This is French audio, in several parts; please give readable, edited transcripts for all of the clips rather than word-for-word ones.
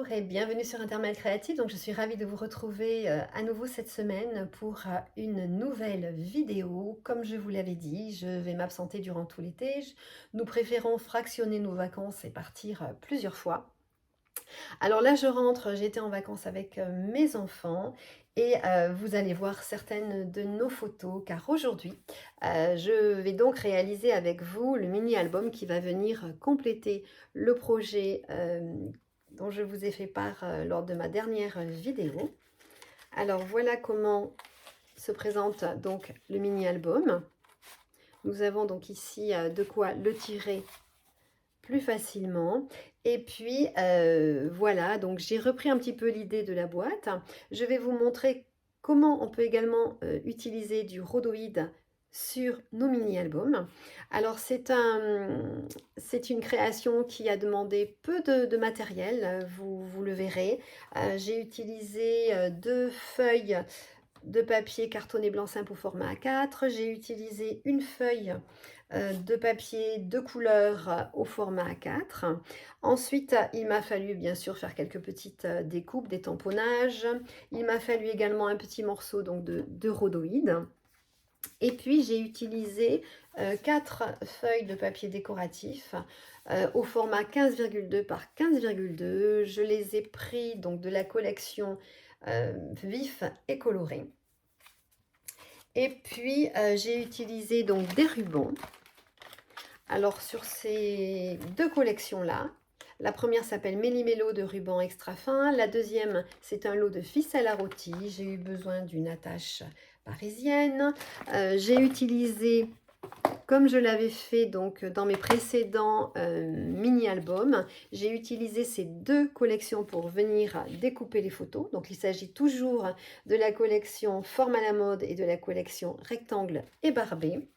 Bonjour et bienvenue sur Intermède Créatif. Donc, je suis ravie de vous retrouver à nouveau cette semaine pour une nouvelle vidéo. Comme je vous l'avais dit, je vais m'absenter durant tout l'été. Nous préférons fractionner nos vacances et partir plusieurs fois. Alors là, je rentre, j'ai été en vacances avec mes enfants et vous allez voir certaines de nos photos car aujourd'hui, je vais donc réaliser avec vous le mini-album qui va venir compléter le projet dont je vous ai fait part lors de ma dernière vidéo. Alors voilà comment se présente donc le mini-album. Nous avons donc ici de quoi le tirer plus facilement. Et puis voilà, donc j'ai repris un petit peu l'idée de la boîte. Je vais vous montrer comment on peut également utiliser du rhodoïde sur nos mini-albums. Alors c'est une création qui a demandé peu de matériel, vous le verrez. J'ai utilisé deux feuilles de papier cartonné blanc simple au format A4. J'ai utilisé une feuille de papier de couleur au format A4. Ensuite, il m'a fallu bien sûr faire quelques petites découpes, des tamponnages. Il m'a fallu également un petit morceau donc de rhodoïde. Et puis j'ai utilisé 4 feuilles de papier décoratif au format 15,2 par 15,2. Je les ai pris donc de la collection vif et coloré. Et puis j'ai utilisé donc des rubans. Alors sur ces deux collections-là, la première s'appelle Méli-Mélo de ruban extra fin. La deuxième, c'est un lot de ficelle à rôti. J'ai eu besoin d'une attache parisienne. J'ai utilisé, comme je l'avais fait donc dans mes précédents mini-albums, j'ai utilisé ces deux collections pour venir découper les photos. Donc il s'agit toujours de la collection Forme à la mode et de la collection Rectangle et Barbé.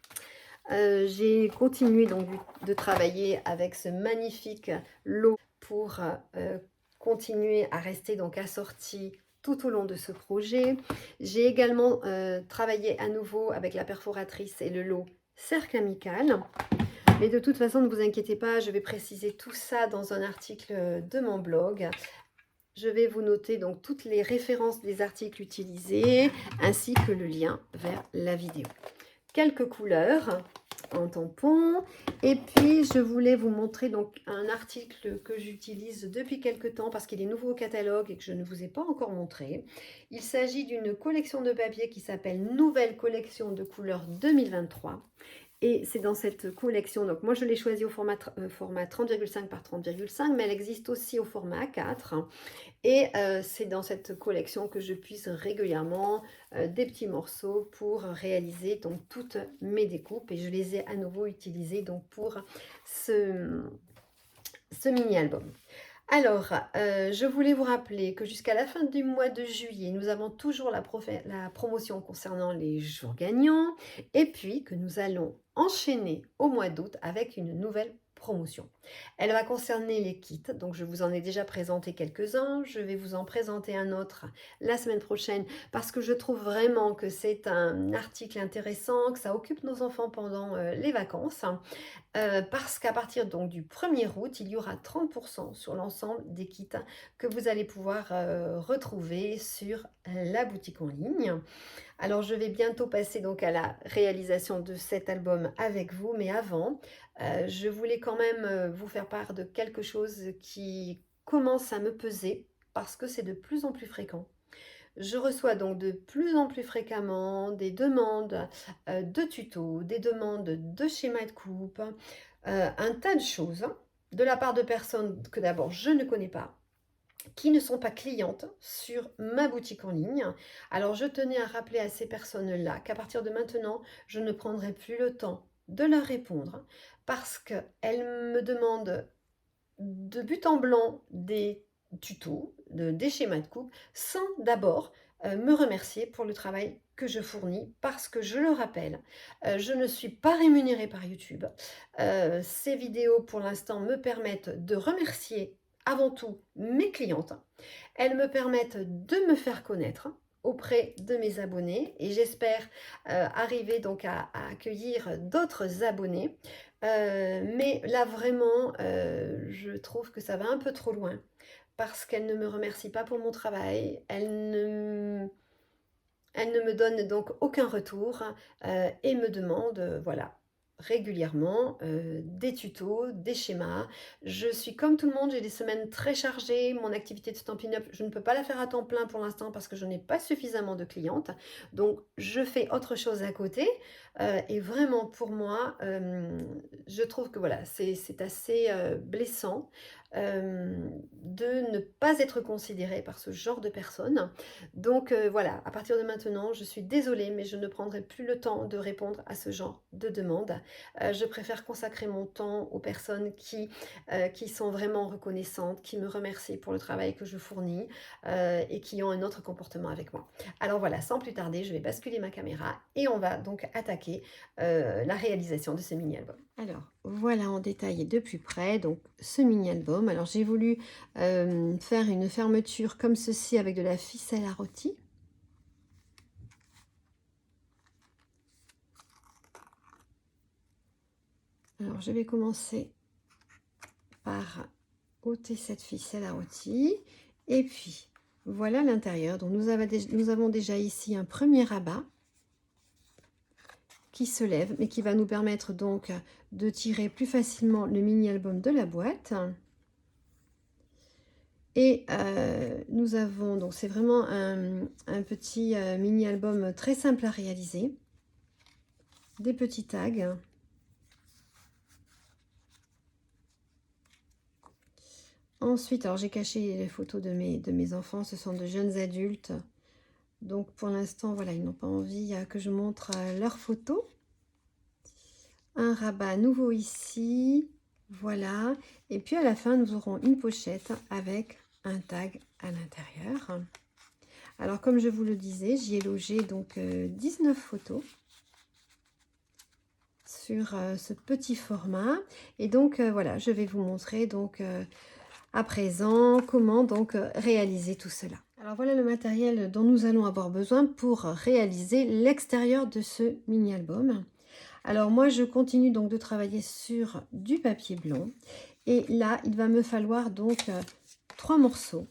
J'ai continué donc de travailler avec ce magnifique lot pour continuer à rester donc assorti tout au long de ce projet. J'ai également travaillé à nouveau avec la perforatrice et le lot Cercle Amical. Mais de toute façon, ne vous inquiétez pas, je vais préciser tout ça dans un article de mon blog. Je vais vous noter donc toutes les références des articles utilisés ainsi que le lien vers la vidéo. Quelques couleurs en tampon et puis je voulais vous montrer donc un article que j'utilise depuis quelques temps parce qu'il est nouveau au catalogue et que je ne vous ai pas encore montré. Il s'agit d'une collection de papier qui s'appelle Nouvelle collection de couleurs 2023 et c'est dans cette collection, donc moi je l'ai choisi au format 30,5 par 30,5 mais elle existe aussi au format A4. Et c'est dans cette collection que je puise régulièrement des petits morceaux pour réaliser donc toutes mes découpes. Et je les ai à nouveau utilisés donc pour ce mini-album. Alors, je voulais vous rappeler que jusqu'à la fin du mois de juillet, nous avons toujours la promotion concernant les jours gagnants. Et puis que nous allons enchaîner au mois d'août avec une nouvelle promotion. Elle va concerner les kits, donc je vous en ai déjà présenté quelques-uns, je vais vous en présenter un autre la semaine prochaine parce que je trouve vraiment que c'est un article intéressant, que ça occupe nos enfants pendant les vacances, parce qu'à partir donc du 1er août, il y aura 30% sur l'ensemble des kits que vous allez pouvoir retrouver sur la boutique en ligne. Alors, je vais bientôt passer donc à la réalisation de cet album avec vous, mais avant, je voulais quand même vous faire part de quelque chose qui commence à me peser parce que c'est de plus en plus fréquent. Je reçois donc de plus en plus fréquemment des demandes de tutos, des demandes de schémas de coupe, un tas de choses de la part de personnes que d'abord je ne connais pas, qui ne sont pas clientes sur ma boutique en ligne. Alors je tenais à rappeler à ces personnes-là qu'à partir de maintenant, je ne prendrai plus le temps de leur répondre parce qu'elles me demandent de but en blanc des tutos, des schémas de coupe, sans d'abord me remercier pour le travail que je fournis parce que je le rappelle, je ne suis pas rémunérée par YouTube. Ces vidéos pour l'instant me permettent de remercier avant tout mes clientes. Elles me permettent de me faire connaître auprès de mes abonnés et j'espère arriver donc à accueillir d'autres abonnés. Mais là vraiment, je trouve que ça va un peu trop loin parce qu'elle ne me remercie pas pour mon travail, elle ne me donne donc aucun retour et me demande, voilà, régulièrement des tutos, des schémas. Je suis comme tout le monde, j'ai des semaines très chargées. Mon activité de Stampin' Up, je ne peux pas la faire à temps plein pour l'instant parce que je n'ai pas suffisamment de clientes. Donc, je fais autre chose à côté. Et vraiment, pour moi, je trouve que voilà, c'est assez blessant de ne pas être considérée par ce genre de personnes. Donc voilà, à partir de maintenant, je suis désolée, mais je ne prendrai plus le temps de répondre à ce genre de demande. Je préfère consacrer mon temps aux personnes qui sont vraiment reconnaissantes, qui me remercient pour le travail que je fournis et qui ont un autre comportement avec moi. Alors voilà, sans plus tarder, je vais basculer ma caméra et on va donc attaquer la réalisation de ce mini-album. Alors voilà en détail de plus près, donc ce mini-album. Alors j'ai voulu faire une fermeture comme ceci avec de la ficelle à rôti. Alors je vais commencer par ôter cette ficelle à rôti et puis voilà l'intérieur. Donc nous avons déjà ici un premier rabat qui se lève mais qui va nous permettre donc de tirer plus facilement le mini-album de la boîte. Et nous avons, donc c'est vraiment un petit mini-album très simple à réaliser. Des petits tags. Ensuite, alors j'ai caché les photos de mes enfants, ce sont de jeunes adultes. Donc pour l'instant, voilà, ils n'ont pas envie que je montre leurs photos. Un rabat nouveau ici, voilà. Et puis à la fin, nous aurons une pochette avec un tag à l'intérieur. Alors comme je vous le disais, j'y ai logé donc 19 photos sur ce petit format. Et donc voilà, je vais vous montrer donc à présent comment donc réaliser tout cela. Alors voilà le matériel dont nous allons avoir besoin pour réaliser l'extérieur de ce mini-album. Alors moi je continue donc de travailler sur du papier blanc et là il va me falloir donc 3 morceaux.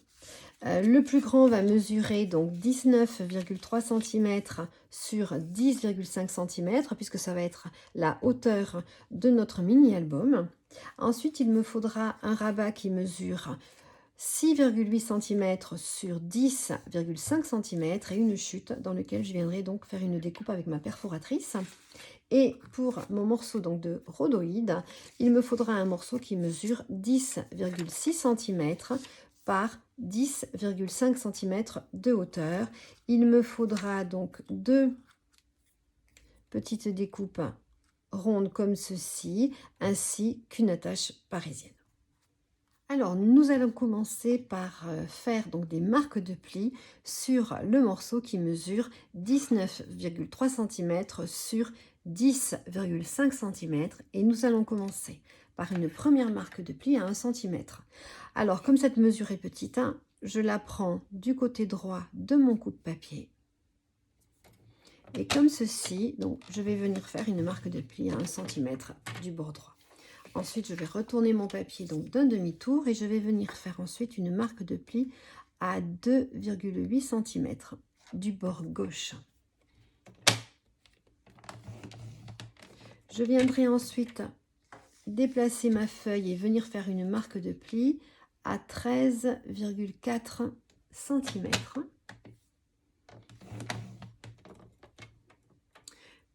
Le plus grand va mesurer donc 19,3 cm sur 10,5 cm puisque ça va être la hauteur de notre mini-album. Ensuite, il me faudra un rabat qui mesure 6,8 cm sur 10,5 cm et une chute dans laquelle je viendrai donc faire une découpe avec ma perforatrice. Et pour mon morceau donc de rhodoïde, il me faudra un morceau qui mesure 10,6 cm par 10,5 cm de hauteur. Il me faudra donc 2 petites découpes rondes comme ceci, ainsi qu'une attache parisienne. Alors, nous allons commencer par faire donc des marques de pli sur le morceau qui mesure 19,3 cm sur 10,5 cm et nous allons commencer par une première marque de pli à 1 cm. Alors, comme cette mesure est petite, hein, je la prends du côté droit de mon coup de papier. Et comme ceci, donc je vais venir faire une marque de pli à 1 cm du bord droit. Ensuite, je vais retourner mon papier donc d'un demi-tour et je vais venir faire ensuite une marque de pli à 2,8 cm du bord gauche. Je viendrai ensuite déplacer ma feuille et venir faire une marque de pli à 13,4 cm.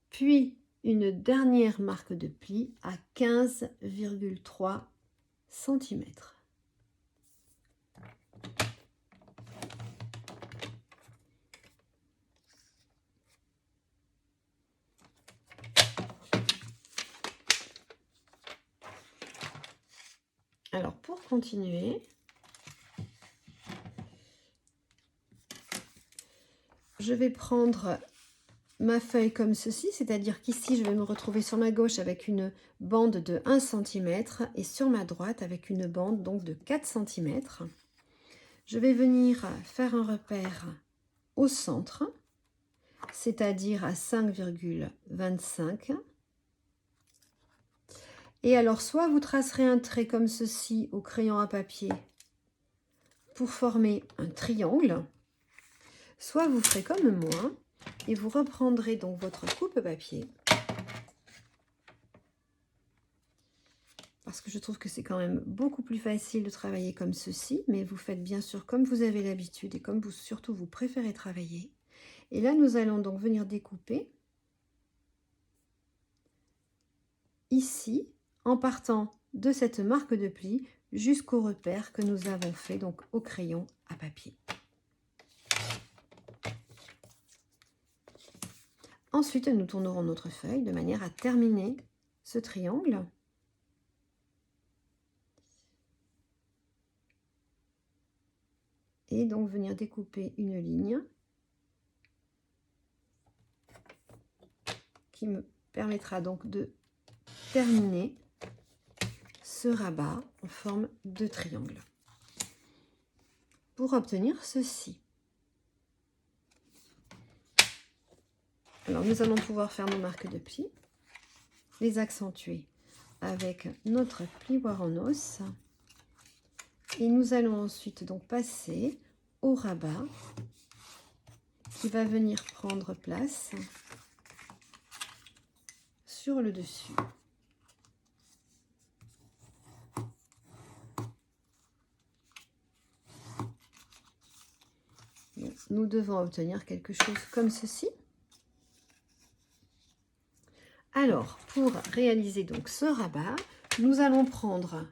Puis une dernière marque de pli à 15,3 cm. Alors pour continuer, je vais prendre ma feuille comme ceci, c'est-à-dire qu'ici je vais me retrouver sur ma gauche avec une bande de 1 cm et sur ma droite avec une bande donc de 4 cm. Je vais venir faire un repère au centre, c'est-à-dire à 5,25. Et alors soit vous tracerez un trait comme ceci au crayon à papier pour former un triangle, soit vous ferez comme moi et vous reprendrez donc votre coupe-papier, parce que je trouve que c'est quand même beaucoup plus facile de travailler comme ceci, mais vous faites bien sûr comme vous avez l'habitude et comme vous surtout vous préférez travailler. Et là, nous allons donc venir découper ici, en partant de cette marque de pli jusqu'au repère que nous avons fait donc au crayon à papier. Ensuite, nous tournerons notre feuille de manière à terminer ce triangle. Et donc venir découper une ligne qui me permettra donc de terminer ce rabat en forme de triangle pour obtenir ceci. Alors nous allons pouvoir faire nos marques de pli, les accentuer avec notre plioir en os et nous allons ensuite donc passer au rabat qui va venir prendre place sur le dessus. Nous devons obtenir quelque chose comme ceci. Alors, pour réaliser donc ce rabat, nous allons prendre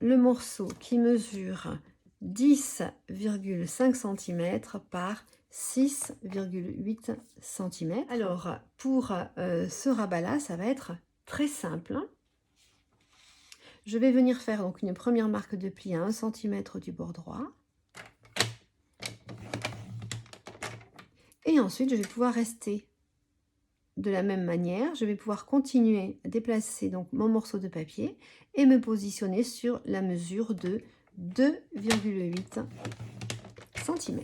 le morceau qui mesure 10,5 cm par 6,8 cm. Alors, pour ce rabat-là, ça va être très simple. Je vais venir faire donc une première marque de pli à 1 cm du bord droit. Et ensuite, je vais pouvoir rester de la même manière. Je vais pouvoir continuer à déplacer donc mon morceau de papier et me positionner sur la mesure de 2,8 cm.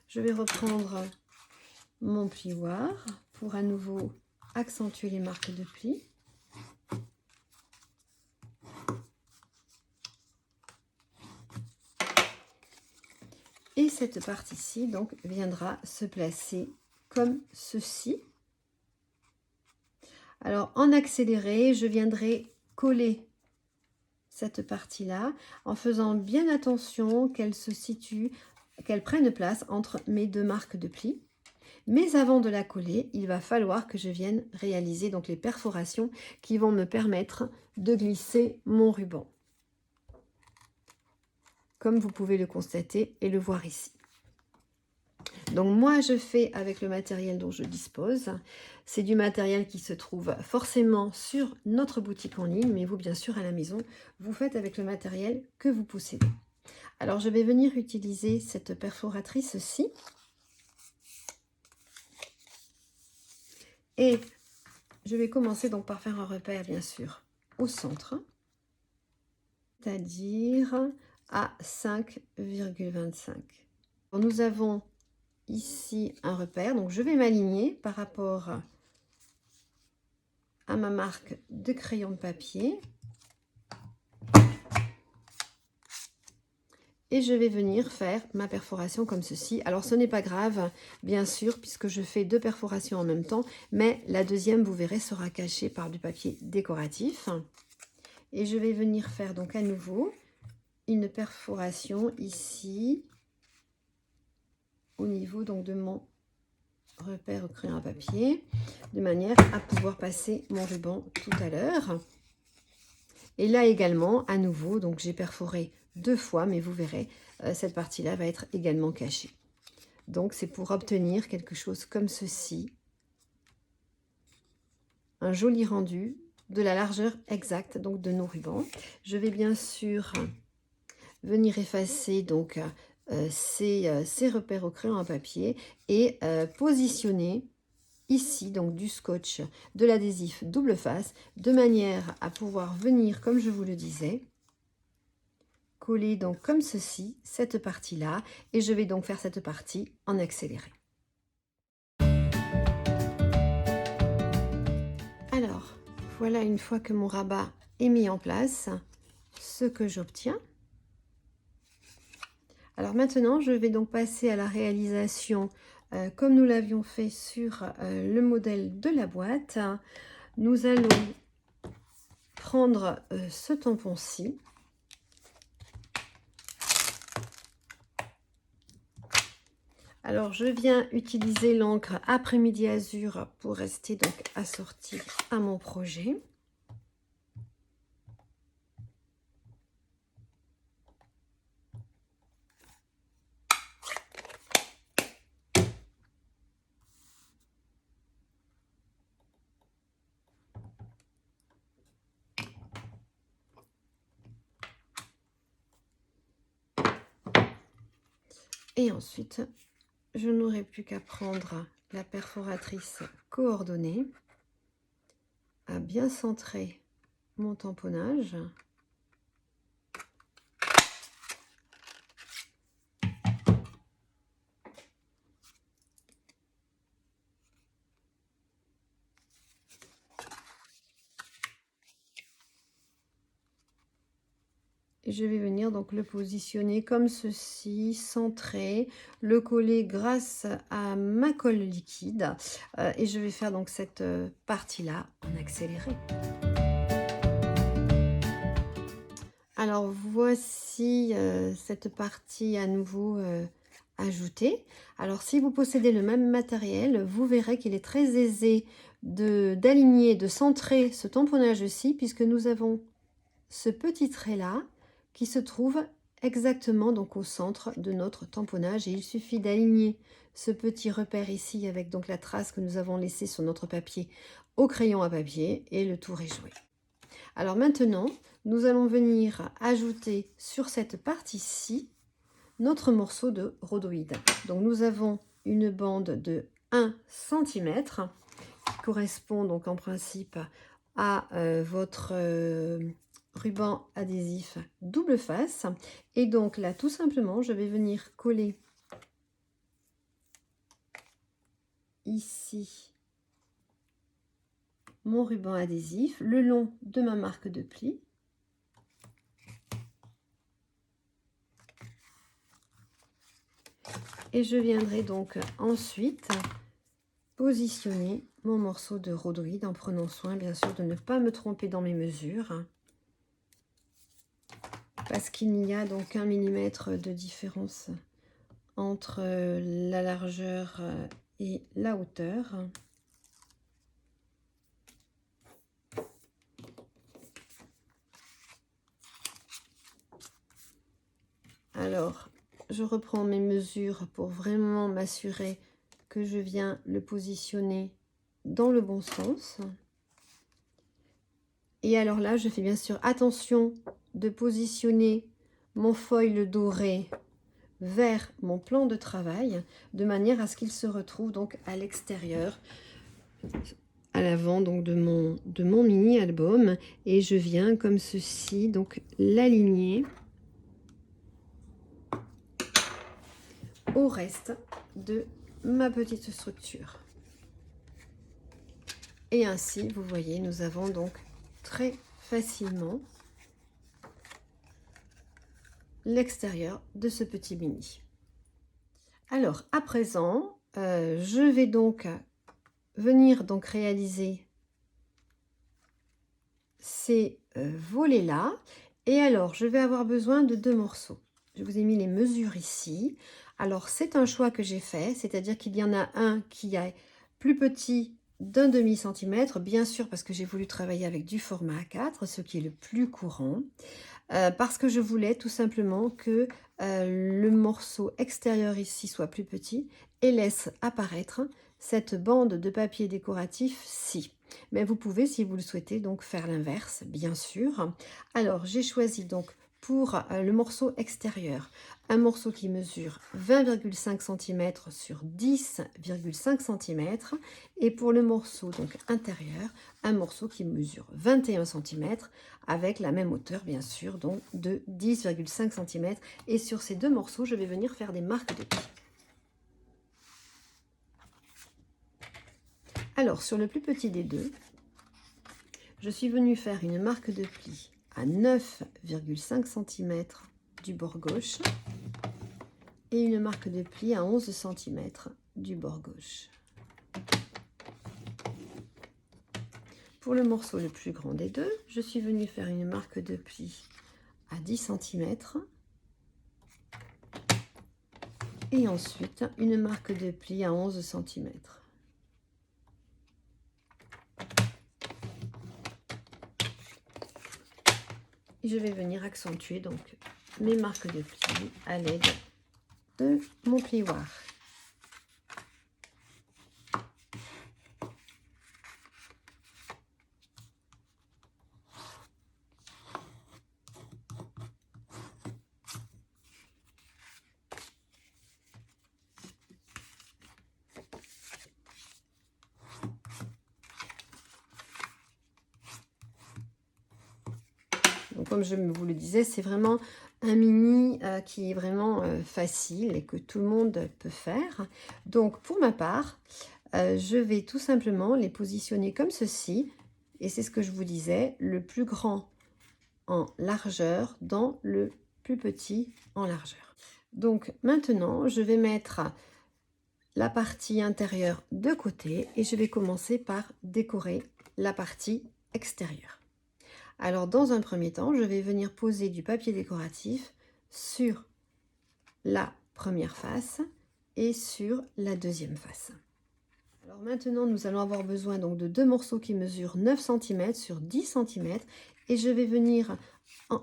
Je vais reprendre mon plioir pour à nouveau accentuer les marques de pli. Et cette partie-ci donc viendra se placer comme ceci. Alors en accéléré, je viendrai coller cette partie-là en faisant bien attention qu'elle se situe, qu'elle prenne place entre mes deux marques de pli. Mais avant de la coller, il va falloir que je vienne réaliser donc les perforations qui vont me permettre de glisser mon ruban, comme vous pouvez le constater et le voir ici. Donc moi je fais avec le matériel dont je dispose. C'est du matériel qui se trouve forcément sur notre boutique en ligne, mais vous bien sûr à la maison, vous faites avec le matériel que vous possédez. Alors je vais venir utiliser cette perforatrice-ci. Et je vais commencer donc par faire un repère bien sûr au centre, c'est-à-dire à 5,25. Nous avons ici un repère, donc je vais m'aligner par rapport à ma marque de crayon de papier et je vais venir faire ma perforation comme ceci. Alors ce n'est pas grave bien sûr puisque je fais deux perforations en même temps, mais la deuxième vous verrez sera cachée par du papier décoratif et je vais venir faire donc à nouveau une perforation ici au niveau donc de mon repère au crayon à papier, de manière à pouvoir passer mon ruban tout à l'heure. Et là également, à nouveau, donc j'ai perforé deux fois, mais vous verrez, cette partie-là va être également cachée. Donc c'est pour obtenir quelque chose comme ceci, un joli rendu de la largeur exacte donc de nos rubans. Je vais bien sûr venir effacer donc ces repères au crayon à papier et positionner ici donc du scotch, de l'adhésif double face, de manière à pouvoir venir, comme je vous le disais, coller donc comme ceci cette partie là, et je vais donc faire cette partie en accéléré. Alors voilà, une fois que mon rabat est mis en place, ce que j'obtiens. Alors maintenant, je vais donc passer à la réalisation comme nous l'avions fait sur le modèle de la boîte. Nous allons prendre ce tampon-ci. Alors, je viens utiliser l'encre Après-midi Azur pour rester donc assortie à mon projet. Et ensuite, je n'aurai plus qu'à prendre la perforatrice coordonnée, à bien centrer mon tamponnage. Et je vais venir donc le positionner comme ceci, centré, le coller grâce à ma colle liquide. Et je vais faire donc cette partie-là en accéléré. Alors voici cette partie à nouveau ajoutée. Alors si vous possédez le même matériel, vous verrez qu'il est très aisé d'aligner, de centrer ce tamponnage-ci, puisque nous avons ce petit trait-là qui se trouve exactement donc au centre de notre tamponnage. Et il suffit d'aligner ce petit repère ici avec donc la trace que nous avons laissée sur notre papier au crayon à papier et le tour est joué. Alors maintenant, nous allons venir ajouter sur cette partie-ci notre morceau de rhodoïde. Donc nous avons une bande de 1 cm qui correspond donc en principe à votre ruban adhésif double face. Et donc là, tout simplement, je vais venir coller ici mon ruban adhésif le long de ma marque de pli. Et je viendrai donc ensuite positionner mon morceau de rhodoïde en prenant soin bien sûr de ne pas me tromper dans mes mesures, parce qu'il n'y a donc 1 mm de différence entre la largeur et la hauteur. Alors, je reprends mes mesures pour vraiment m'assurer que je viens le positionner dans le bon sens. Et alors là, je fais bien sûr attention de positionner mon foil doré vers mon plan de travail, de manière à ce qu'il se retrouve donc à l'extérieur, à l'avant donc de mon mini album. Et je viens comme ceci donc l'aligner au reste de ma petite structure. Et ainsi, vous voyez, nous avons donc très facilement l'extérieur de ce petit mini. Alors, à présent, je vais donc venir donc réaliser ces volets-là. Et alors, je vais avoir besoin de 2 morceaux. Je vous ai mis les mesures ici. Alors, c'est un choix que j'ai fait, c'est-à-dire qu'il y en a un qui est plus petit d'un demi-centimètre, bien sûr parce que j'ai voulu travailler avec du format A4, ce qui est le plus courant, parce que je voulais tout simplement que le morceau extérieur ici soit plus petit et laisse apparaître cette bande de papier décoratif-ci. Mais vous pouvez, si vous le souhaitez, donc faire l'inverse, bien sûr. Alors, j'ai choisi donc pour le morceau extérieur, un morceau qui mesure 20,5 cm sur 10,5 cm. Et pour le morceau donc intérieur, un morceau qui mesure 21 cm avec la même hauteur, bien sûr, donc de 10,5 cm. Et sur ces 2 morceaux, je vais venir faire des marques de pli. Alors, sur le plus petit des deux, Je suis venue faire une marque de pli à 9,5 cm du bord gauche et une marque de pli à 11 cm du bord gauche. Pour le morceau le plus grand des deux, je suis venue faire une marque de pli à 10 cm et ensuite une marque de pli à 11 cm. Et je vais venir accentuer donc mes marques de pli à l'aide de mon plioir. Donc, comme je vous le disais, c'est vraiment un mini qui est vraiment facile et que tout le monde peut faire. Donc pour ma part, je vais tout simplement les positionner comme ceci. Et c'est ce que je vous disais, le plus grand en largeur dans le plus petit en largeur. Donc maintenant, je vais mettre la partie intérieure de côté et je vais commencer par décorer la partie extérieure. Alors dans un premier temps, je vais venir poser du papier décoratif sur la première face et sur la deuxième face. Alors maintenant, nous allons avoir besoin donc de deux morceaux qui mesurent 9 cm sur 10 cm et je vais venir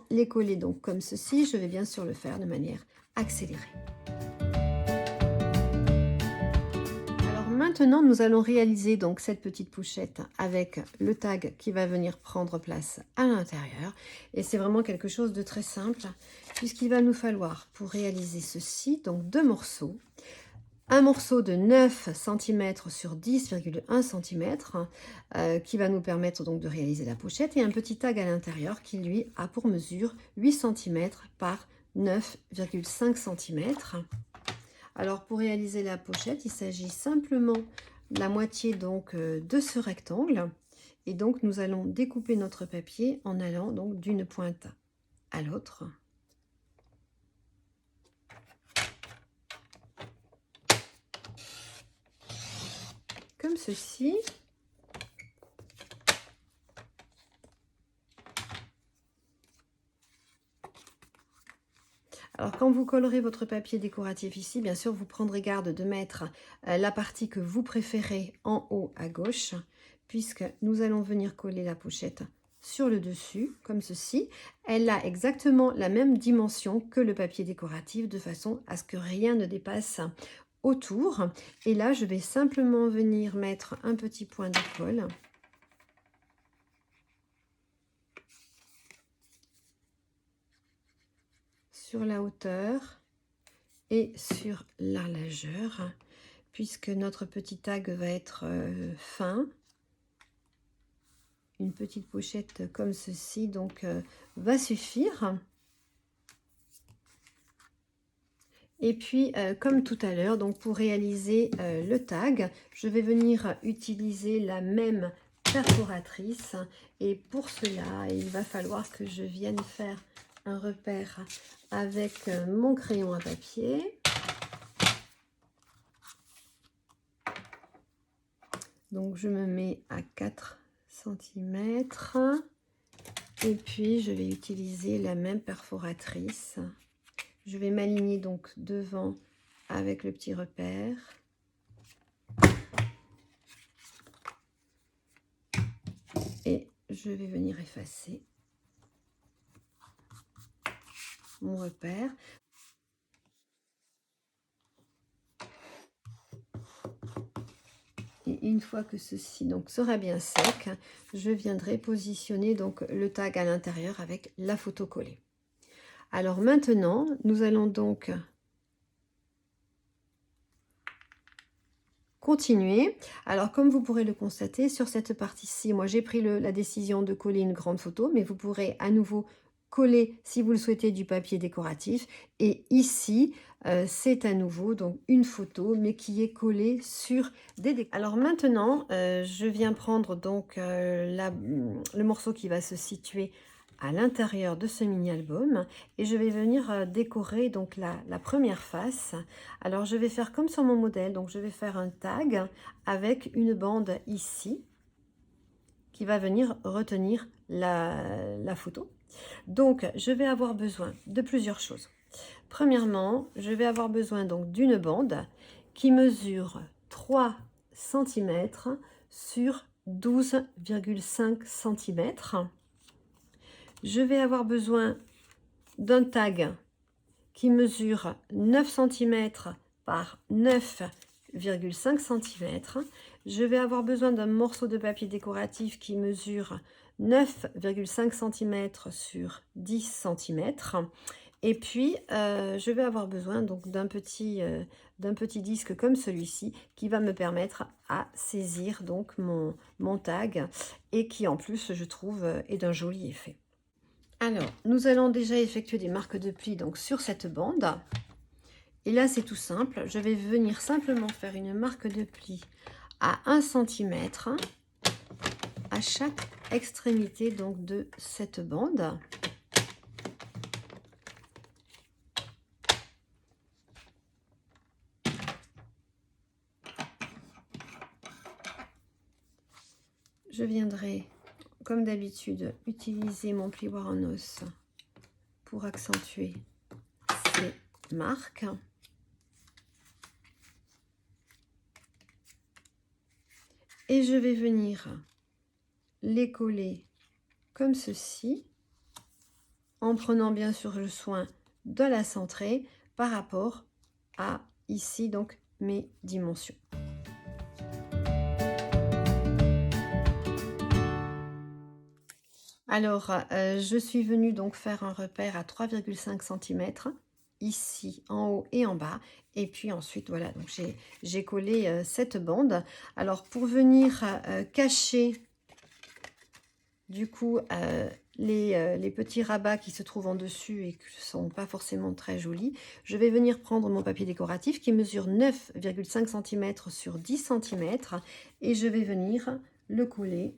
les coller donc comme ceci. Je vais bien sûr le faire de manière accélérée. Maintenant, nous allons réaliser donc cette petite pochette avec le tag qui va venir prendre place à l'intérieur. Et c'est vraiment quelque chose de très simple puisqu'il va nous falloir pour réaliser ceci, donc deux morceaux. Un morceau de 9 cm sur 10,1 cm qui va nous permettre donc de réaliser la pochette et un petit tag à l'intérieur qui lui a pour mesure 8 cm par 9,5 cm. Alors pour réaliser la pochette, il s'agit simplement de la moitié donc de ce rectangle et donc nous allons découper notre papier en allant donc d'une pointe à l'autre. Comme ceci. Alors quand vous collerez votre papier décoratif ici, bien sûr, vous prendrez garde de mettre la partie que vous préférez en haut à gauche, puisque nous allons venir coller la pochette sur le dessus, comme ceci. Elle a exactement la même dimension que le papier décoratif, de façon à ce que rien ne dépasse autour. Et là, je vais simplement venir mettre un petit point de colle. Sur la hauteur et sur la largeur, puisque notre petit tag va être fin. Une petite pochette comme ceci donc va suffire. Et puis comme tout à l'heure, donc pour réaliser le tag, je vais venir utiliser la même perforatrice et pour cela il va falloir que je vienne faire un repère avec mon crayon à papier. Donc je me mets à 4 cm et puis je vais utiliser la même perforatrice. Je vais m'aligner donc devant avec le petit repère. Et je vais venir effacer mon repère. Et une fois que ceci donc sera bien sec, je viendrai positionner donc le tag à l'intérieur avec la photo collée. Alors maintenant, nous allons donc continuer. Alors comme vous pourrez le constater, sur cette partie-ci, moi j'ai pris la décision de coller une grande photo, mais vous pourrez à nouveau coller, si vous le souhaitez, du papier décoratif. Et ici, c'est à nouveau donc une photo, mais qui est collée sur des décors. Alors maintenant, je viens prendre donc le morceau qui va se situer à l'intérieur de ce mini-album et je vais venir décorer donc la première face. Alors je vais faire comme sur mon modèle, donc je vais faire un tag avec une bande ici qui va venir retenir la photo. Donc je vais avoir besoin de plusieurs choses. Premièrement, je vais avoir besoin donc d'une bande qui mesure 3 cm sur 12,5 cm. Je vais avoir besoin d'un tag qui mesure 9 cm par 9,5 cm. Je vais avoir besoin d'un morceau de papier décoratif qui mesure 9,5 cm sur 10 cm. Et puis, je vais avoir besoin donc d'un petit disque comme celui-ci qui va me permettre à saisir donc mon tag et qui en plus, je trouve, est d'un joli effet. Alors, nous allons déjà effectuer des marques de pli donc sur cette bande. Et là, c'est tout simple. Je vais venir simplement faire une marque de pli à 1 cm à chaque extrémité donc de cette bande. Je viendrai, comme d'habitude, utiliser mon plioir en os pour accentuer ces marques. Et je vais venir les coller comme ceci, en prenant bien sûr le soin de la centrer par rapport à ici donc mes dimensions. Alors, je suis venue donc faire un repère à 3,5 cm ici en haut et en bas, et puis ensuite voilà, donc j'ai collé cette bande. Alors pour venir cacher du coup les petits rabats qui se trouvent en dessus et qui ne sont pas forcément très jolis, je vais venir prendre mon papier décoratif qui mesure 9,5 cm sur 10 cm et je vais venir le coller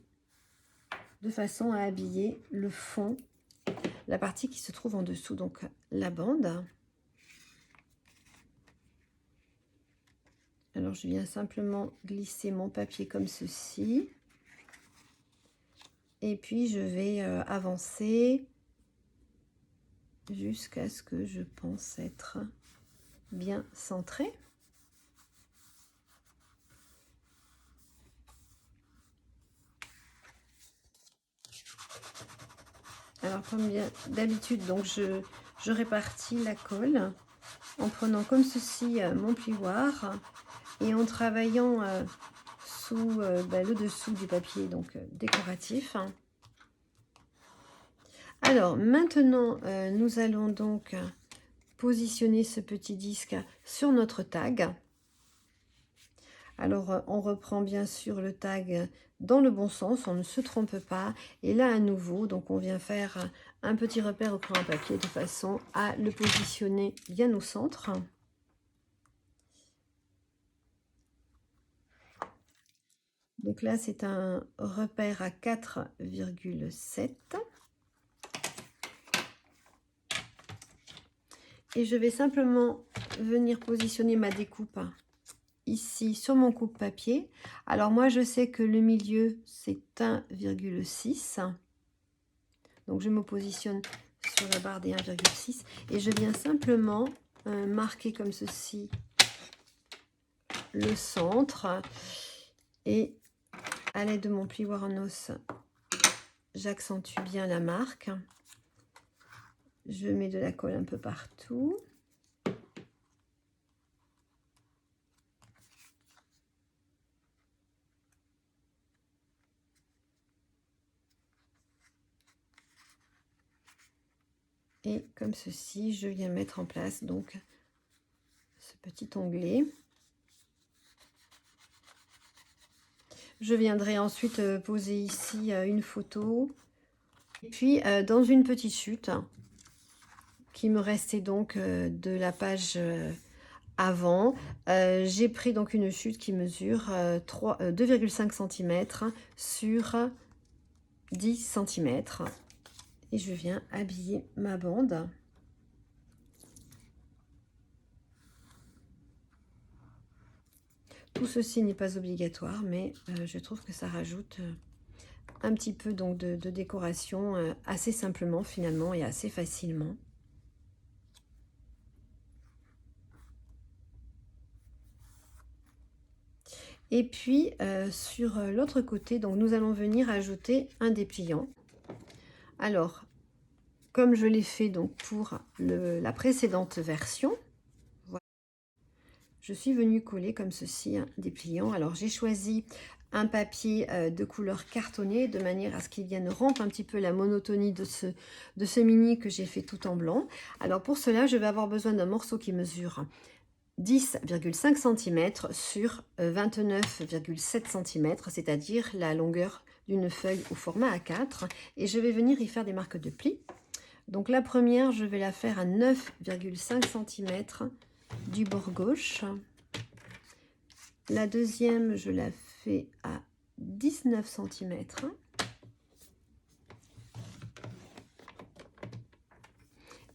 de façon à habiller le fond, la partie qui se trouve en dessous, donc la bande. Alors je viens simplement glisser mon papier comme ceci. Et puis je vais avancer jusqu'à ce que je pense être bien centré. Alors comme bien d'habitude, donc je répartis la colle en prenant comme ceci mon plioir et en travaillant sous le dessous du papier donc décoratif. Alors maintenant, nous allons donc positionner ce petit disque sur notre tag. Alors, on reprend bien sûr le tag dans le bon sens, on ne se trompe pas. Et là, à nouveau, donc on vient faire un petit repère au crayon à papier de façon à le positionner bien au centre. Donc là, c'est un repère à 4,7. Et je vais simplement venir positionner ma découpe ici sur mon coupe-papier. Alors moi, je sais que le milieu, c'est 1,6. Donc je me positionne sur la barre des 1,6 et je viens simplement marquer comme ceci le centre. Et à l'aide de mon plioir en os, j'accentue bien la marque. Je mets de la colle un peu partout. Et comme ceci, je viens mettre en place donc ce petit onglet. Je viendrai ensuite poser ici une photo. Et puis dans une petite chute qui me restait donc de la page avant. J'ai pris donc une chute qui mesure 2,5 cm sur 10 cm. Et je viens habiller ma bande. Tout ceci n'est pas obligatoire, mais je trouve que ça rajoute un petit peu donc de décoration assez simplement finalement et assez facilement. Et puis sur l'autre côté, donc nous allons venir ajouter un dépliant. Alors, comme je l'ai fait donc pour la précédente version, voilà, je suis venue coller comme ceci un dépliant. Alors j'ai choisi un papier de couleur cartonnée de manière à ce qu'il vienne rompre un petit peu la monotonie de ce mini que j'ai fait tout en blanc. Alors pour cela, je vais avoir besoin d'un morceau qui mesure 10,5 cm sur 29,7 cm, c'est-à-dire la longueur d'une feuille au format A4. Et je vais venir y faire des marques de plis. Donc la première, je vais la faire à 9,5 cm du bord gauche. La deuxième, je la fais à 19 cm.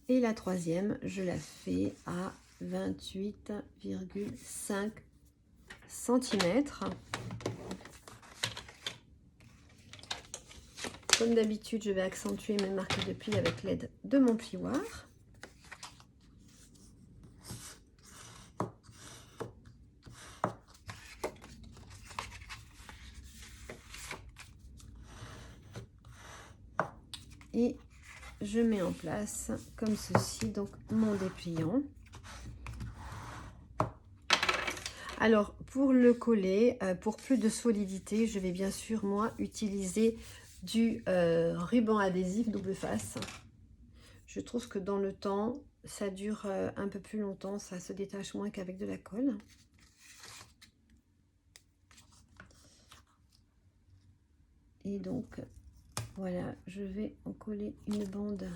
Et la troisième, je la fais à 28,5 cm. Comme d'habitude, je vais accentuer mes marques de plis avec l'aide de mon plioir. Et je mets en place comme ceci donc mon dépliant. Alors pour le coller, pour plus de solidité, je vais bien sûr moi utiliser du ruban adhésif double face. Je trouve que dans le temps, ça dure un peu plus longtemps, ça se détache moins qu'avec de la colle. Et donc voilà, je vais en coller une bande.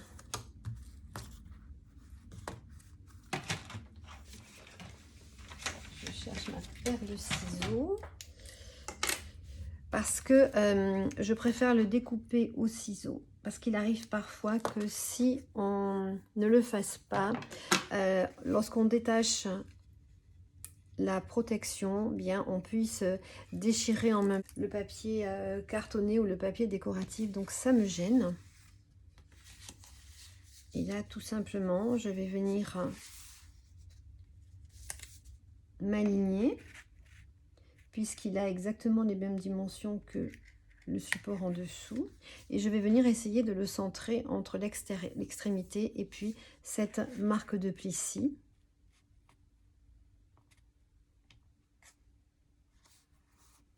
Je cherche ma paire de ciseaux parce que je préfère le découper au ciseau. Parce qu'il arrive parfois que si on ne le fasse pas, lorsqu'on détache la protection, bien on puisse déchirer en même le papier cartonné ou le papier décoratif, donc ça me gêne. Et là tout simplement je vais venir m'aligner puisqu'il a exactement les mêmes dimensions que le support en dessous, et je vais venir essayer de le centrer entre l'extrémité et puis cette marque de pli-ci.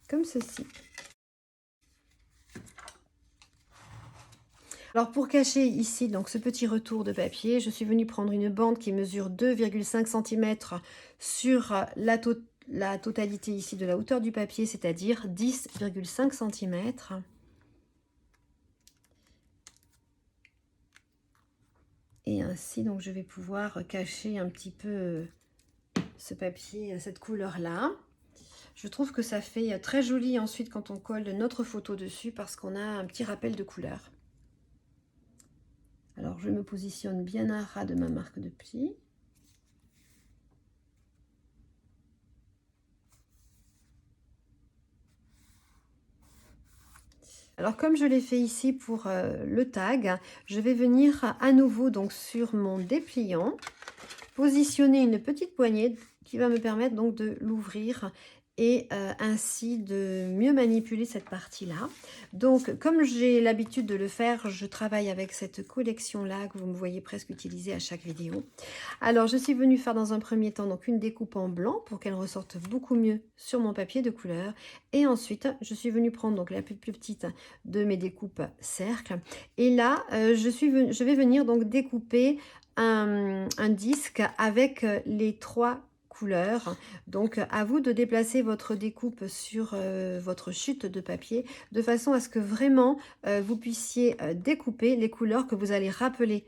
Comme ceci. Alors pour cacher ici donc ce petit retour de papier, je suis venue prendre une bande qui mesure 2,5 cm sur la totalité ici de la hauteur du papier, c'est-à-dire 10,5 cm. Et ainsi donc je vais pouvoir cacher un petit peu ce papier, cette couleur là. Je trouve que ça fait très joli ensuite quand on colle notre photo dessus parce qu'on a un petit rappel de couleur. Alors je me positionne bien à ras de ma marque de pli. Alors comme je l'ai fait ici pour le tag, je vais venir à nouveau donc sur mon dépliant, positionner une petite poignée qui va me permettre donc de l'ouvrir et ainsi de mieux manipuler cette partie-là. Donc comme j'ai l'habitude de le faire, je travaille avec cette collection-là que vous me voyez presque utiliser à chaque vidéo. Alors je suis venue faire dans un premier temps donc une découpe en blanc pour qu'elle ressorte beaucoup mieux sur mon papier de couleur. Et ensuite je suis venue prendre donc la plus petite de mes découpes cercles. Et là je vais venir donc découper un disque avec les trois couleurs. Donc à vous de déplacer votre découpe sur votre chute de papier de façon à ce que vraiment vous puissiez découper les couleurs que vous allez rappeler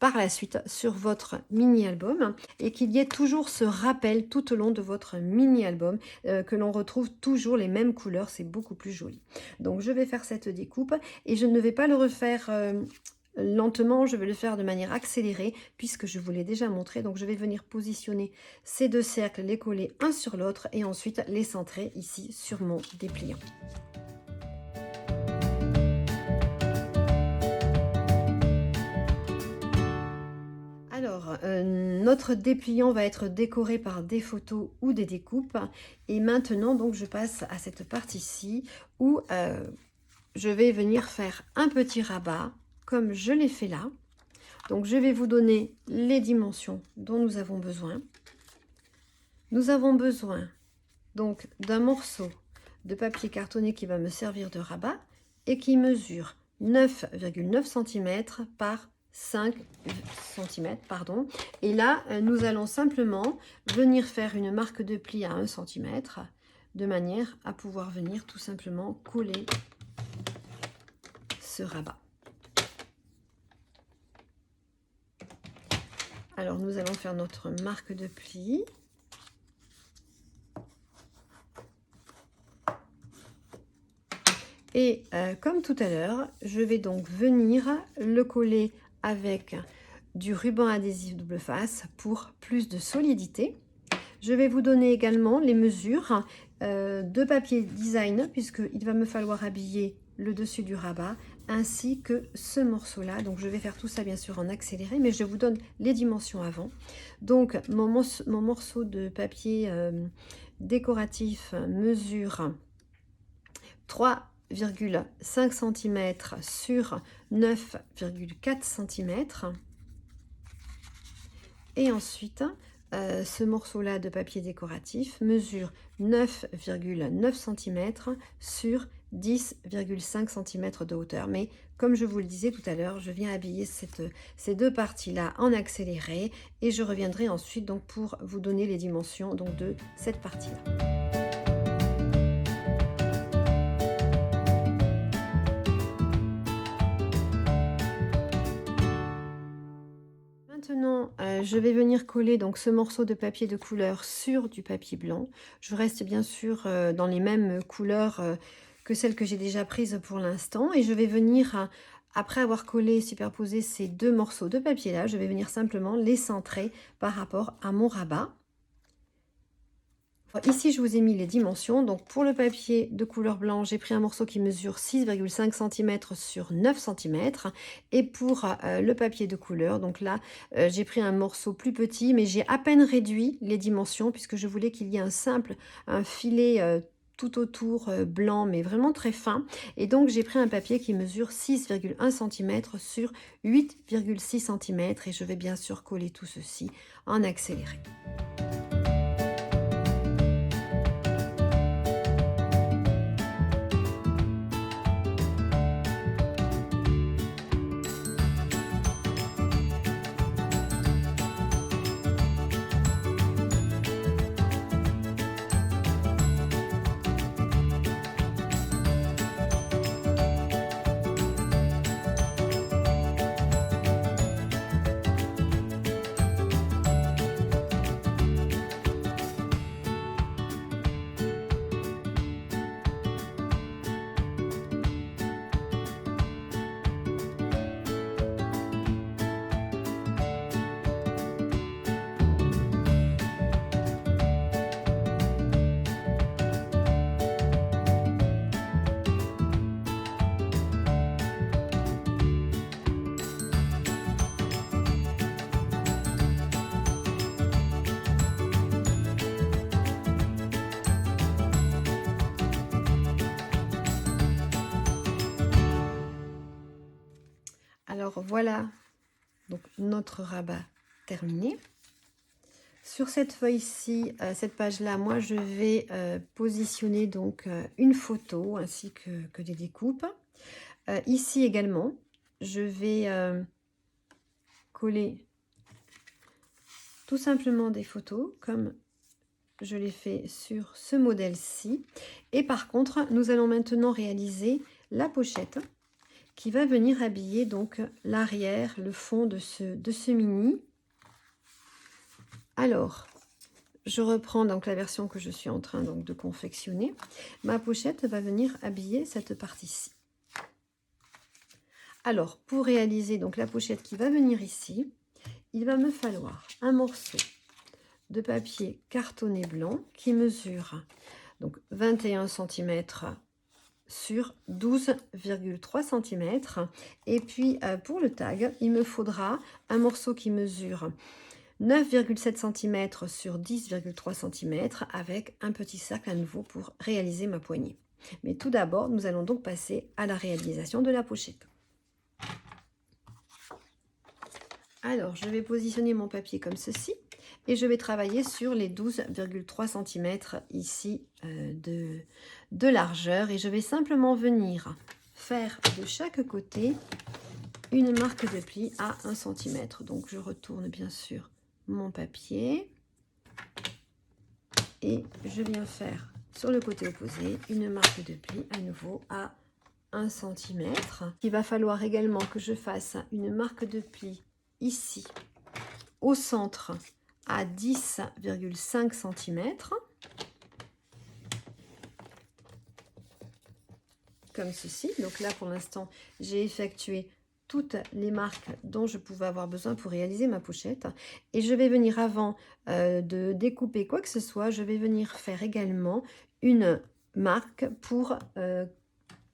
par la suite sur votre mini-album et qu'il y ait toujours ce rappel tout au long de votre mini-album, que l'on retrouve toujours les mêmes couleurs, c'est beaucoup plus joli. Donc je vais faire cette découpe et je ne vais pas le refaire lentement, je vais le faire de manière accélérée puisque je vous l'ai déjà montré. Donc je vais venir positionner ces deux cercles, les coller un sur l'autre et ensuite les centrer ici sur mon dépliant. Alors, notre dépliant va être décoré par des photos ou des découpes. Et maintenant, donc, je passe à cette partie-ci où je vais venir faire un petit rabat, comme je l'ai fait là. Donc, je vais vous donner les dimensions dont nous avons besoin. Nous avons besoin, donc, d'un morceau de papier cartonné qui va me servir de rabat et qui mesure 9,9 cm par 5 cm, pardon. Et là, nous allons simplement venir faire une marque de pli à 1 cm de manière à pouvoir venir tout simplement coller ce rabat. Alors, nous allons faire notre marque de pli. Et comme tout à l'heure, je vais donc venir le coller avec du ruban adhésif double face pour plus de solidité. Je vais vous donner également les mesures de papier design puisqu'il va me falloir habiller le dessus du rabat ainsi que ce morceau-là. Donc je vais faire tout ça bien sûr en accéléré, mais je vous donne les dimensions avant. Donc mon morceau de papier décoratif mesure 3,5 cm sur 9,4 cm. Et ensuite, ce morceau-là de papier décoratif mesure 9,9 cm sur 10,5 cm de hauteur. Mais comme je vous le disais tout à l'heure, je viens habiller ces deux parties-là en accéléré et je reviendrai ensuite donc pour vous donner les dimensions donc de cette partie-là. Maintenant, je vais venir coller donc ce morceau de papier de couleur sur du papier blanc. Je reste bien sûr dans les mêmes couleurs que celles que j'ai déjà prises pour l'instant. Et je vais venir, après avoir collé et superposé ces deux morceaux de papier là, je vais venir simplement les centrer par rapport à mon rabat. Ici, je vous ai mis les dimensions. Donc, pour le papier de couleur blanc, j'ai pris un morceau qui mesure 6,5 cm sur 9 cm. Et pour le papier de couleur, donc là, j'ai pris un morceau plus petit, mais j'ai à peine réduit les dimensions puisque je voulais qu'il y ait un filet tout autour blanc, mais vraiment très fin. Et donc, j'ai pris un papier qui mesure 6,1 cm sur 8,6 cm. Et je vais bien sûr coller tout ceci en accéléré. Alors voilà donc notre rabat terminé. Sur cette feuille-ci, cette page-là, moi je vais positionner donc une photo ainsi que des découpes. Ici également, je vais coller tout simplement des photos comme je l'ai fait sur ce modèle-ci. Et par contre, nous allons maintenant réaliser la pochette qui va venir habiller donc l'arrière, le fond de ce mini. Alors, je reprends donc la version que je suis en train donc de confectionner. Ma pochette va venir habiller cette partie-ci. Alors, pour réaliser donc la pochette qui va venir ici, il va me falloir un morceau de papier cartonné blanc qui mesure donc 21 cm sur 12,3 cm. Et puis pour le tag, il me faudra un morceau qui mesure 9,7 cm sur 10,3 cm avec un petit cercle à nouveau pour réaliser ma poignée. Mais tout d'abord, nous allons donc passer à la réalisation de la pochette. Alors, je vais positionner mon papier comme ceci et je vais travailler sur les 12,3 cm ici de largeur. Et je vais simplement venir faire de chaque côté une marque de pli à 1 cm. Donc, je retourne bien sûr mon papier et je viens faire sur le côté opposé une marque de pli à nouveau à 1 cm. Il va falloir également que je fasse une marque de pli ici au centre à 10,5 cm comme ceci. Donc là pour l'instant j'ai effectué toutes les marques dont je pouvais avoir besoin pour réaliser ma pochette et je vais venir avant de découper quoi que ce soit, je vais venir faire également une marque pour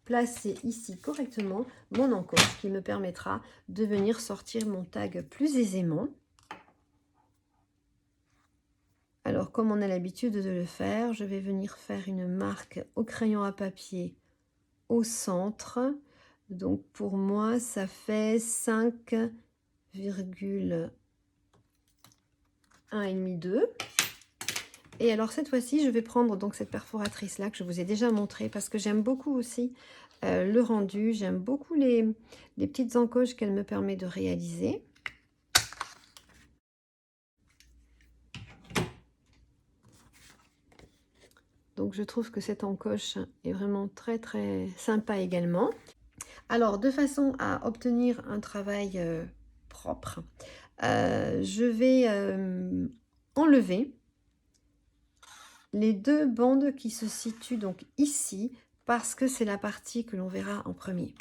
placer ici correctement mon encoche qui me permettra de venir sortir mon tag plus aisément. Alors comme on a l'habitude de le faire, je vais venir faire une marque au crayon à papier au centre. Donc pour moi ça fait 5,1,5-2. Et alors cette fois-ci je vais prendre donc cette perforatrice là que je vous ai déjà montré parce que j'aime beaucoup aussi le rendu, j'aime beaucoup les petites encoches qu'elle me permet de réaliser. Donc je trouve que cette encoche est vraiment très très sympa également. Alors de façon à obtenir un travail propre, je vais enlever les deux bandes qui se situent donc ici parce que c'est la partie que l'on verra en premier.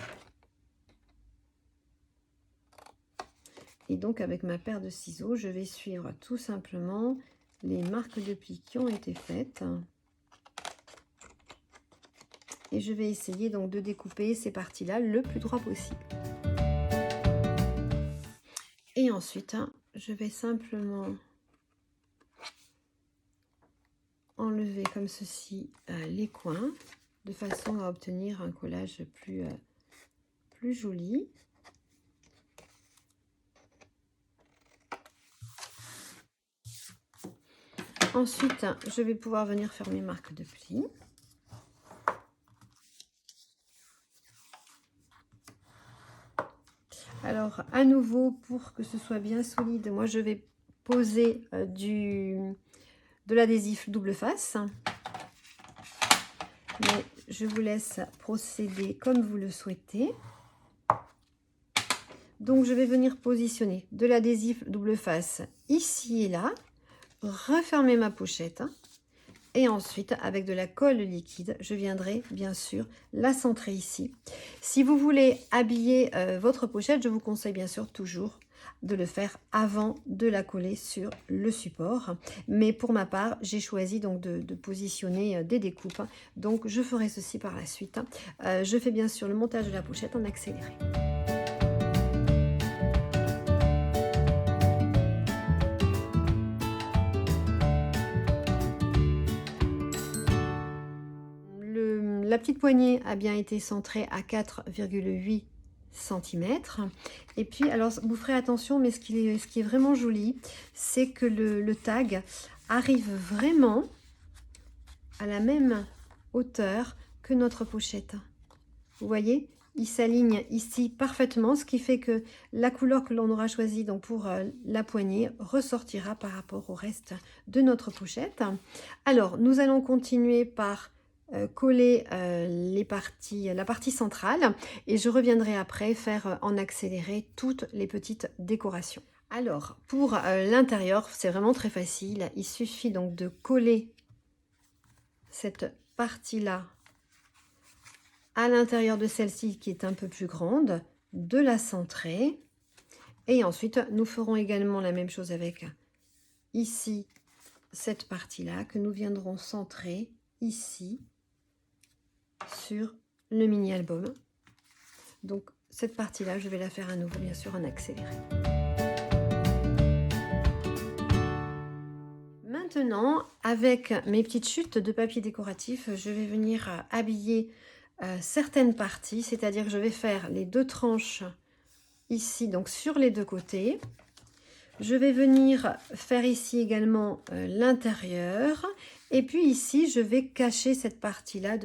Et donc avec ma paire de ciseaux, je vais suivre tout simplement les marques de pli qui ont été faites. Et je vais essayer donc de découper ces parties-là le plus droit possible. Et ensuite, je vais simplement enlever comme ceci les coins de façon à obtenir un collage plus joli. Ensuite, je vais pouvoir venir faire mes marques de pli. Alors, à nouveau, pour que ce soit bien solide, moi je vais poser de l'adhésif double face. Mais je vous laisse procéder comme vous le souhaitez. Donc, je vais venir positionner de l'adhésif double face ici et là, refermer ma pochette. Et ensuite, avec de la colle liquide, je viendrai bien sûr la centrer ici. Si vous voulez habiller votre pochette, je vous conseille bien sûr toujours de le faire avant de la coller sur le support. Mais pour ma part, j'ai choisi donc de positionner des découpes. Donc, je ferai ceci par la suite. Je fais bien sûr le montage de la pochette en accéléré. La petite poignée a bien été centrée à 4,8 cm. Et puis, alors, vous ferez attention, mais ce qui est vraiment joli, c'est que le tag arrive vraiment à la même hauteur que notre pochette. Vous voyez, il s'aligne ici parfaitement, ce qui fait que la couleur que l'on aura choisie donc pour la poignée ressortira par rapport au reste de notre pochette. Alors, nous allons continuer par coller la partie centrale et je reviendrai après faire en accéléré toutes les petites décorations. Alors, pour l'intérieur, c'est vraiment très facile. Il suffit donc de coller cette partie-là à l'intérieur de celle-ci qui est un peu plus grande, de la centrer. Et ensuite, nous ferons également la même chose avec ici, cette partie-là que nous viendrons centrer ici sur le mini-album. Donc, cette partie-là, je vais la faire à nouveau, bien sûr, en accéléré. Maintenant, avec mes petites chutes de papier décoratif, je vais venir habiller certaines parties, c'est-à-dire que je vais faire les 2 tranches ici, donc sur les 2 côtés. Je vais venir faire ici également l'intérieur. Et puis ici, je vais cacher cette partie-là.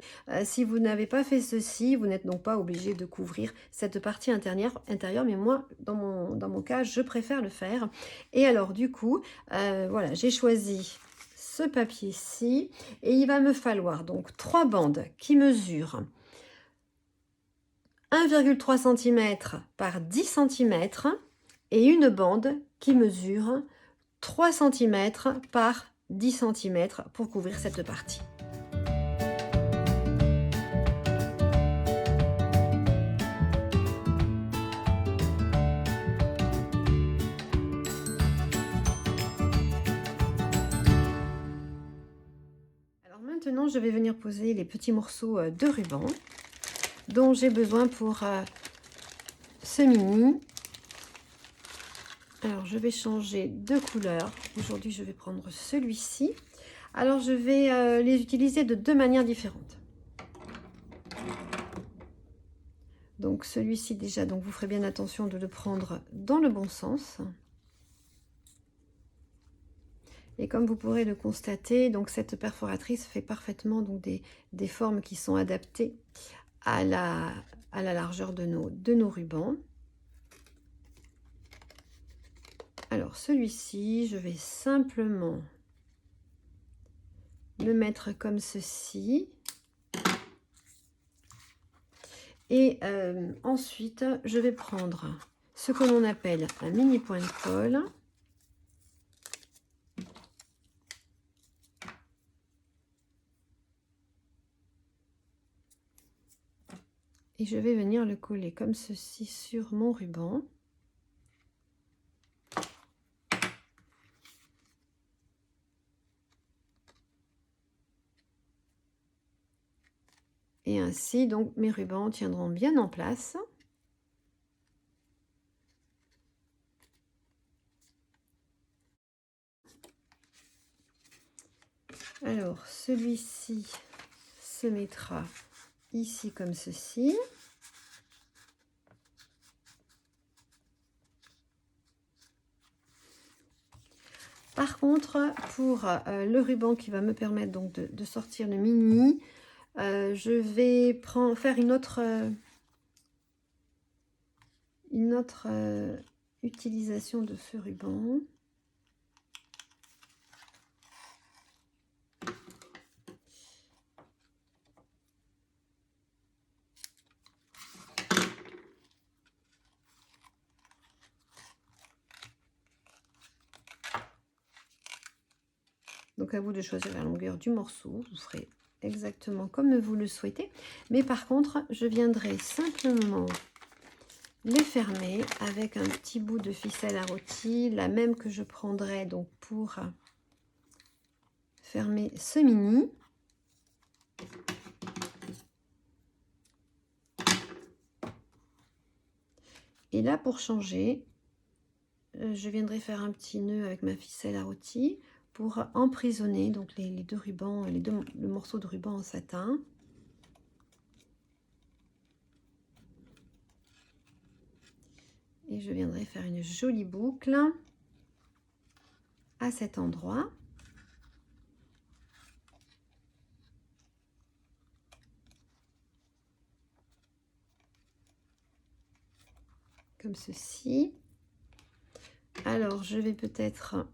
Si vous n'avez pas fait ceci, vous n'êtes donc pas obligé de couvrir cette partie intérieure. Mais moi, dans mon cas, je préfère le faire. Et alors, du coup, voilà, j'ai choisi ce papier-ci. Et il va me falloir donc 3 bandes qui mesurent 1,3 cm par 10 cm et une bande qui mesure 3 cm par 10 cm pour couvrir cette partie. Alors maintenant, je vais venir poser les petits morceaux de ruban dont j'ai besoin pour ce mini. Alors, je vais changer de couleur. Aujourd'hui, je vais prendre celui-ci. Alors, je vais les utiliser de 2 manières différentes. Donc, celui-ci, déjà, donc vous ferez bien attention de le prendre dans le bon sens. Et comme vous pourrez le constater, donc cette perforatrice fait parfaitement donc des formes qui sont adaptées à la largeur de nos rubans. Alors, celui-ci, je vais simplement le mettre comme ceci. Et ensuite, je vais prendre ce que l'on appelle un mini point de colle. Et je vais venir le coller comme ceci sur mon ruban. Et ainsi, donc, mes rubans tiendront bien en place. Alors, celui-ci se mettra ici comme ceci. Par contre, pour le ruban qui va me permettre donc de sortir le mini, je vais faire une autre utilisation de ce ruban. Donc à vous de choisir la longueur du morceau, vous ferez exactement comme vous le souhaitez. Mais par contre, je viendrai simplement les fermer avec un petit bout de ficelle à rôti, la même que je prendrai donc pour fermer ce mini. Et là, pour changer, je viendrai faire un petit nœud avec ma ficelle à rôti pour emprisonner donc les 2 rubans, le morceau de ruban en satin. Et je viendrai faire une jolie boucle à cet endroit. Comme ceci. Alors, je vais peut-être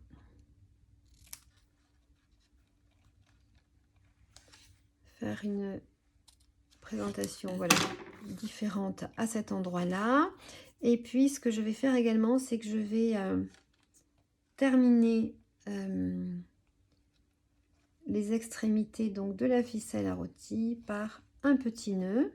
faire une présentation, voilà, différente à cet endroit-là. Et puis, ce que je vais faire également, c'est que je vais terminer les extrémités donc de la ficelle à rôti par un petit nœud.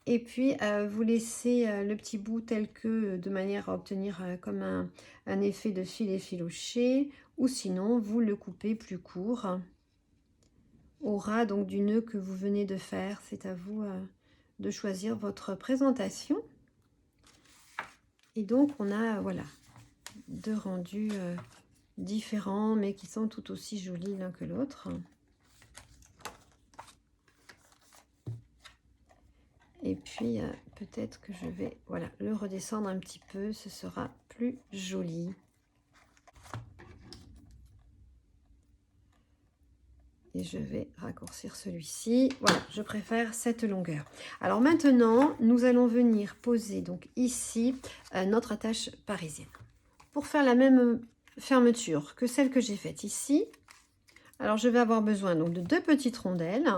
Et puis, vous laissez le petit bout tel que, de manière à obtenir comme un effet de fil effiloché, ou sinon, vous le coupez plus court, au ras donc du nœud que vous venez de faire. C'est à vous de choisir votre présentation. Et donc, on a, voilà, deux rendus différents, mais qui sont tout aussi jolis l'un que l'autre. Et puis, peut-être que je vais, voilà, le redescendre un petit peu, ce sera plus joli. Et je vais raccourcir celui-ci. Voilà, je préfère cette longueur. Alors maintenant, nous allons venir poser donc ici notre attache parisienne. Pour faire la même fermeture que celle que j'ai faite ici, alors je vais avoir besoin donc de deux petites rondelles,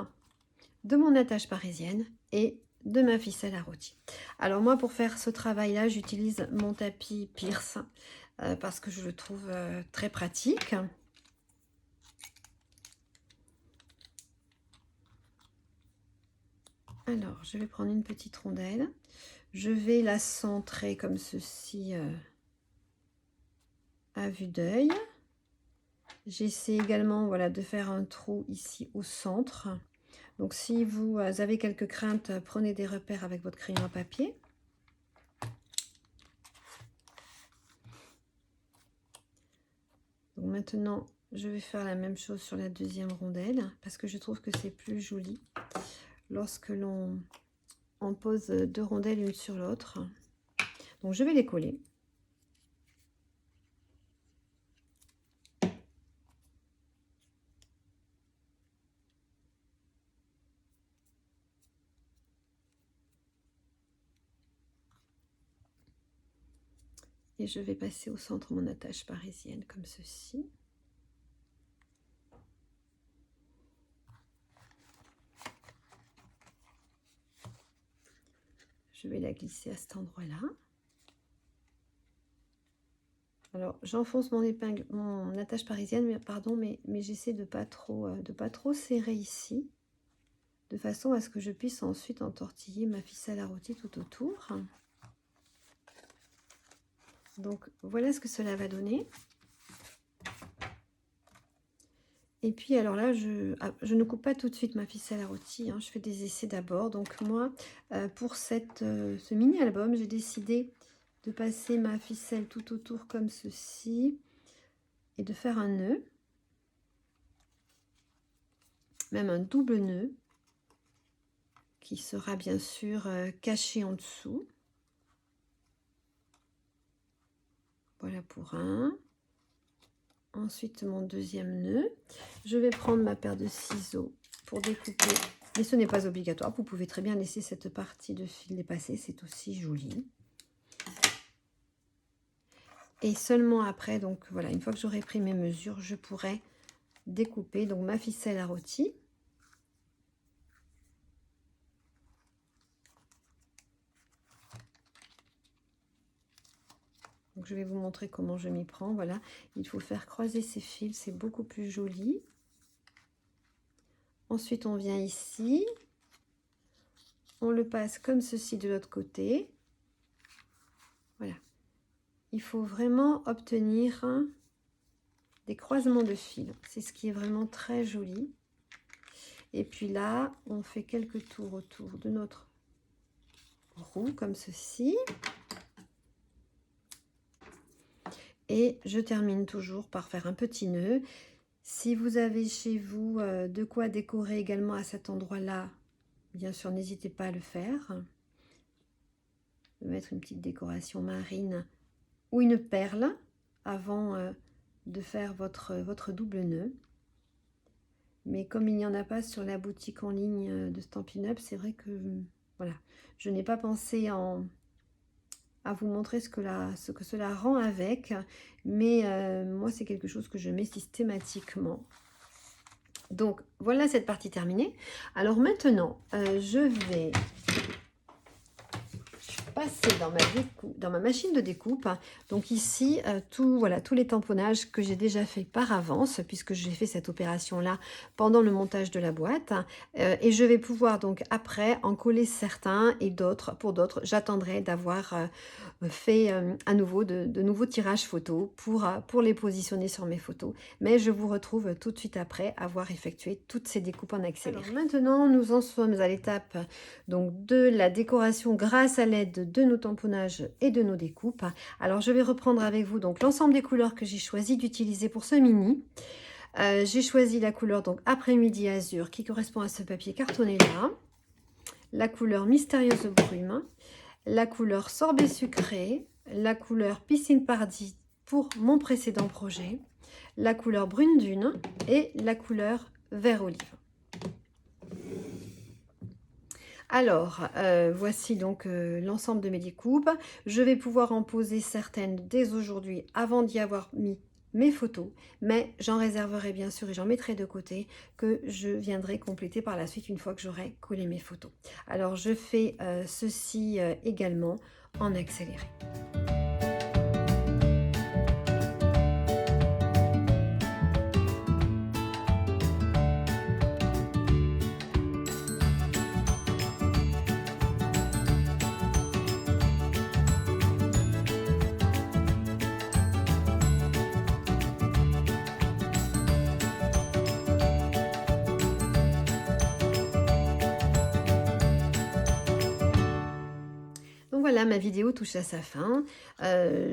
de mon attache parisienne et de ma ficelle à rôti. Alors moi, pour faire ce travail-là, j'utilise mon tapis Pierce parce que je le trouve très pratique. Alors, je vais prendre une petite rondelle. Je vais la centrer comme ceci à vue d'œil. J'essaie également, voilà, de faire un trou ici au centre. Donc, si vous avez quelques craintes, prenez des repères avec votre crayon à papier. Donc, maintenant, je vais faire la même chose sur la deuxième rondelle parce que je trouve que c'est plus joli lorsque l'on pose deux rondelles l'une sur l'autre. Donc, je vais les coller. Et je vais passer au centre mon attache parisienne comme ceci. Je vais la glisser à cet endroit-là. Alors, j'enfonce mon épingle, mon attache parisienne, mais, pardon, mais j'essaie de pas trop serrer ici, de façon à ce que je puisse ensuite entortiller ma ficelle à rôti tout autour. Donc, voilà ce que cela va donner. Et puis, alors là, je ne coupe pas tout de suite ma ficelle à rôti, hein, je fais des essais d'abord. Donc, moi, pour ce mini-album, j'ai décidé de passer ma ficelle tout autour comme ceci et de faire un nœud, même un double nœud, qui sera bien sûr caché en dessous. Voilà pour un. Ensuite, mon deuxième nœud. Je vais prendre ma paire de ciseaux pour découper, mais ce n'est pas obligatoire. Vous pouvez très bien laisser cette partie de fil dépasser, c'est aussi joli. Et seulement après, donc voilà, une fois que j'aurai pris mes mesures, je pourrai découper donc ma ficelle à rôti. Donc, je vais vous montrer comment je m'y prends. Voilà, il faut faire croiser ces fils, c'est beaucoup plus joli. Ensuite, on vient ici. On le passe comme ceci de l'autre côté. Voilà. Il faut vraiment obtenir des croisements de fils. C'est ce qui est vraiment très joli. Et puis là, on fait quelques tours autour de notre roue, comme ceci. Et je termine toujours par faire un petit nœud. Si vous avez chez vous de quoi décorer également à cet endroit-là, bien sûr, n'hésitez pas à le faire. De mettre une petite décoration marine ou une perle avant de faire votre double nœud. Mais comme il n'y en a pas sur la boutique en ligne de Stampin' Up, c'est vrai que voilà, je n'ai pas pensé à vous montrer ce que cela rend avec, mais moi c'est quelque chose que je mets systématiquement. Donc voilà cette partie terminée. Alors maintenant, je vais passer dans ma machine de découpe. Donc ici, voilà, tous les tamponnages que j'ai déjà fait par avance, puisque j'ai fait cette opération-là pendant le montage de la boîte. Et je vais pouvoir donc après en coller certains et d'autres, pour d'autres, j'attendrai d'avoir fait à nouveau de nouveaux tirages photos pour les positionner sur mes photos. Mais je vous retrouve tout de suite après avoir effectué toutes ces découpes en accéléré. Alors maintenant, nous en sommes à l'étape donc de la décoration grâce à l'aide de nos tamponnages et de nos découpes. Alors je vais reprendre avec vous donc l'ensemble des couleurs que j'ai choisi d'utiliser pour ce mini. J'ai choisi la couleur donc après-midi azur qui correspond à ce papier cartonné là, la couleur mystérieuse brume, la couleur sorbet sucré, la couleur piscine paradis pour mon précédent projet, la couleur brune dune et la couleur vert olive. Alors, voici donc l'ensemble de mes découpes. Je vais pouvoir en poser certaines dès aujourd'hui avant d'y avoir mis mes photos, mais j'en réserverai bien sûr et j'en mettrai de côté que je viendrai compléter par la suite une fois que j'aurai collé mes photos. Alors, je fais ceci également en accéléré. Donc voilà, ma vidéo touche à sa fin.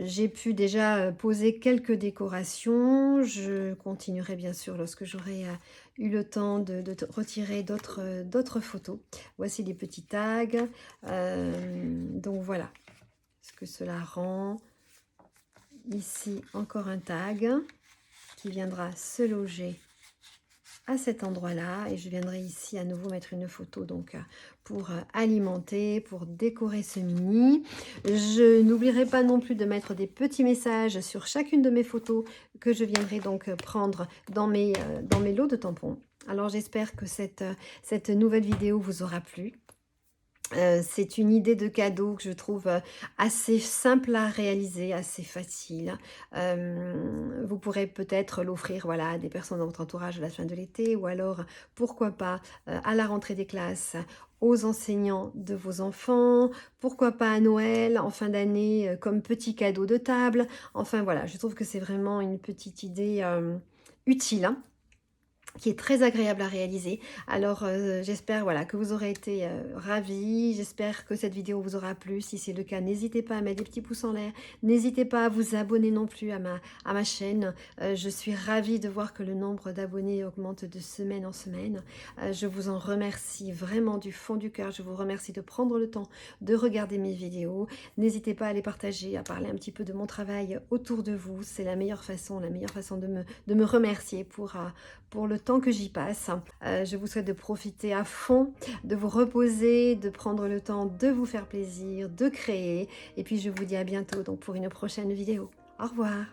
J'ai pu déjà poser quelques décorations. Je continuerai bien sûr lorsque j'aurai eu le temps de retirer d'autres photos. Voici les petits tags. Donc voilà ce que cela rend. Ici, encore un tag qui viendra se loger à cet endroit-là et je viendrai ici à nouveau mettre une photo donc pour alimenter, pour décorer ce mini. Je n'oublierai pas non plus de mettre des petits messages sur chacune de mes photos que je viendrai donc prendre dans mes lots de tampons. Alors j'espère que cette nouvelle vidéo vous aura plu. C'est une idée de cadeau que je trouve assez simple à réaliser, assez facile. Vous pourrez peut-être l'offrir voilà, à des personnes dans votre entourage à la fin de l'été ou alors, pourquoi pas, à la rentrée des classes, aux enseignants de vos enfants, pourquoi pas à Noël, en fin d'année, comme petit cadeau de table. Enfin voilà, je trouve que c'est vraiment une petite idée utile, hein, qui est très agréable à réaliser. Alors j'espère voilà, que vous aurez été ravis, j'espère que cette vidéo vous aura plu. Si c'est le cas, n'hésitez pas à mettre des petits pouces en l'air, n'hésitez pas à vous abonner non plus à ma chaîne. Je suis ravie de voir que le nombre d'abonnés augmente de semaine en semaine. Je vous en remercie vraiment du fond du cœur, je vous remercie de prendre le temps de regarder mes vidéos. N'hésitez pas à les partager, à parler un petit peu de mon travail autour de vous, c'est la meilleure façon de me remercier pour le temps que j'y passe. Je vous souhaite de profiter à fond, de vous reposer, de prendre le temps de vous faire plaisir, de créer. Et puis je vous dis à bientôt donc pour une prochaine vidéo. Au revoir.